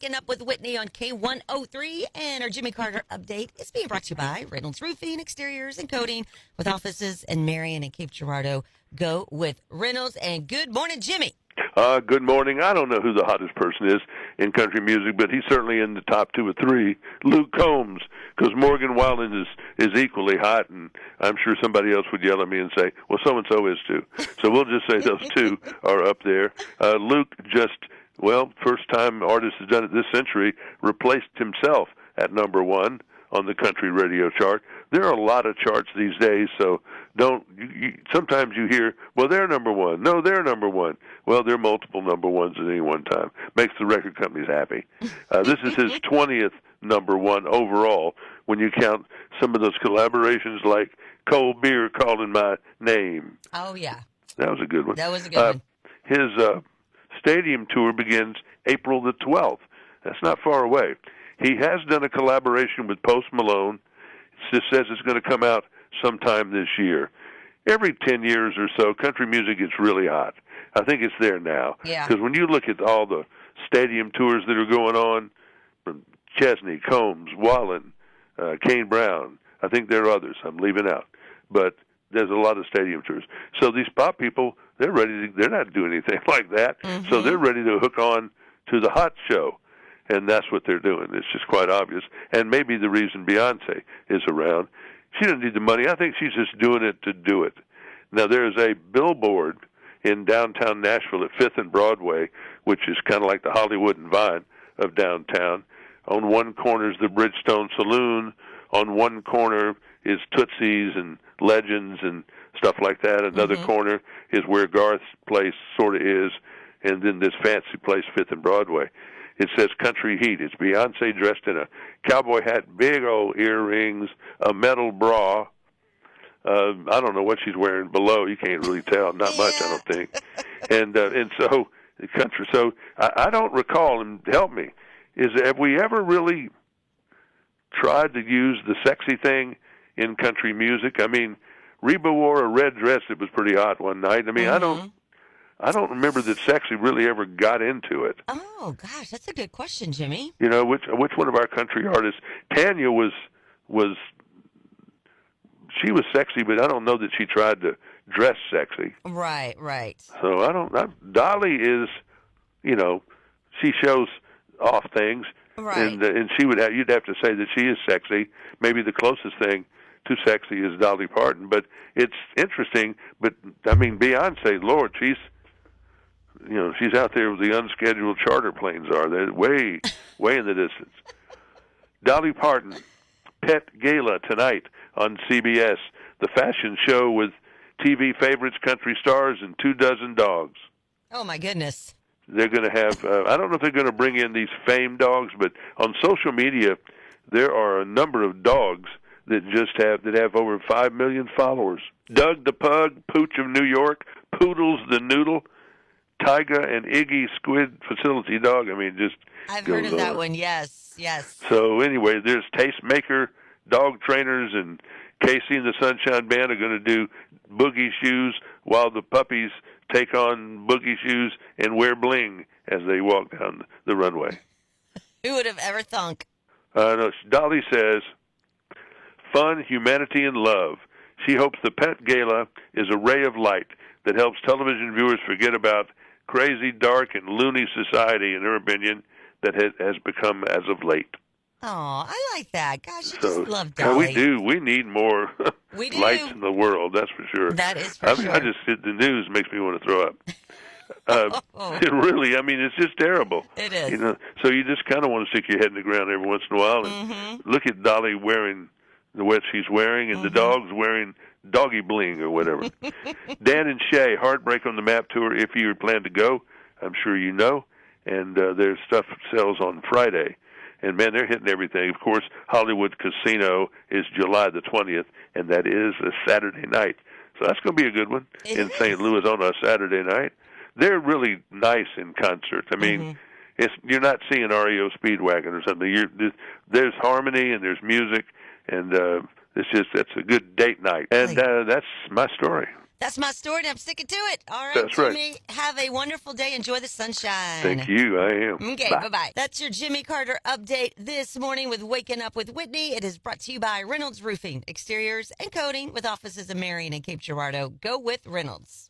Getting up with Whitney on K103, and our Jimmy Carter update is being brought to you by Reynolds Roofing, Exteriors, and Coating, with offices in Marion and Cape Girardeau. Go with Reynolds. And good morning, Jimmy. Good morning. I don't know who the hottest person is in country music, but he's certainly in the top 2 or 3. Luke Combs, because Morgan Wallen is equally hot, and I'm sure somebody else would yell at me and say, well, so-and-so is too. So we'll just say those two are up there. Luke just, first time artist has done it this century, replaced himself at number 1 on the country radio chart. There are a lot of charts these days, so sometimes you hear, well, they're number 1. No, they're number 1. Well, there are multiple number 1s at any one time. Makes the record companies happy. This is his 20th number 1 overall when you count some of those collaborations like Cold Beer Calling My Name. Oh, yeah. That was a good one. That was a good one. His stadium tour begins April the 12th. That's not far away. He has done a collaboration with Post Malone. It just says it's going to come out sometime this year. Every 10 years or so, country music gets really hot. I think it's there now. Yeah. Because when you look at all the stadium tours that are going on, from Chesney, Combs, Wallen, Kane Brown, I think there are others I'm leaving out. But there's a lot of stadium tours. So they're not doing anything like that. Mm-hmm. So they're ready to hook on to the hot show. And that's what they're doing. It's just quite obvious. And maybe the reason Beyonce is around, she doesn't need the money. I think she's just doing it to do it. Now, there's a billboard in downtown Nashville at 5th and Broadway, which is kind of like the Hollywood and Vine of downtown. On one corner is the Bridgestone Saloon. On one corner is Tootsie's and Legends and stuff like that. Another corner is where Garth's place sort of is, and then this fancy place, 5th and Broadway. It says Country Heat. It's Beyonce dressed in a cowboy hat, big old earrings, a metal bra. I don't know what she's wearing below. You can't really tell. Not much, I don't think. And so the country. So I don't recall. And help me. Have we ever really tried to use the sexy thing in country music? I mean, Reba wore a red dress that was pretty hot one night. I mean, I don't remember that sexy really ever got into it. Oh gosh, that's a good question, Jimmy. You know, which one of our country artists? Tanya was she was sexy, but I don't know that she tried to dress sexy. Right. So Dolly is, she shows off things, right? And you'd have to say that she is sexy. Maybe the closest thing to sexy is Dolly Parton, but it's interesting. But I mean, Beyonce, Lord, she's out there with the unscheduled charter planes are. They're way in the distance. Dolly Parton, Pet Gala tonight on CBS, the fashion show with TV favorites, country stars, and 24 dogs. Oh, my goodness. They're going to have, I don't know if they're going to bring in these famed dogs, but on social media, there are a number of dogs that have over 5 million followers. Doug the Pug, Pooch of New York, Poodles the Noodle, Tyga and Iggy Squid Facility Dog. I mean, just I've heard of that one. Yes. So anyway, there's Tastemaker dog trainers, and Casey and the Sunshine Band are going to do boogie shoes while the puppies take on boogie shoes and wear bling as they walk down the runway. Who would have ever thunk? No, Dolly says, fun, humanity, and love. She hopes the Pet Gala is a ray of light that helps television viewers forget about crazy, dark, and loony society, in her opinion, that has become as of late. Oh, I like that. Gosh, I just love Dolly. We do. We need more lights in the world, that's for sure. That is for sure. The news makes me want to throw up. It really, it's just terrible. It is. So you just kind of want to stick your head in the ground every once in a while and look at Dolly wearing what she's wearing, and the dog's wearing doggy bling or whatever. Dan and Shay, Heartbreak on the Map tour, if you plan to go, I'm sure you know. And their stuff sells on Friday. And, man, they're hitting everything. Of course, Hollywood Casino is July the 20th, and that is a Saturday night. So that's going to be a good one in St. Louis on a Saturday night. They're really nice in concert. I mean, you're not seeing REO Speedwagon or something. There's harmony and there's music, and that's a good date night. And that's my story. That's my story, and I'm sticking to it. All right, That's right. Jimmy, have a wonderful day. Enjoy the sunshine. Thank you. I am. Okay, Bye. bye-bye. That's your Jimmy Carter update this morning with Waking Up with Whitney. It is brought to you by Reynolds Roofing, Exteriors, and Coating with offices in Marion and Cape Girardeau. Go with Reynolds.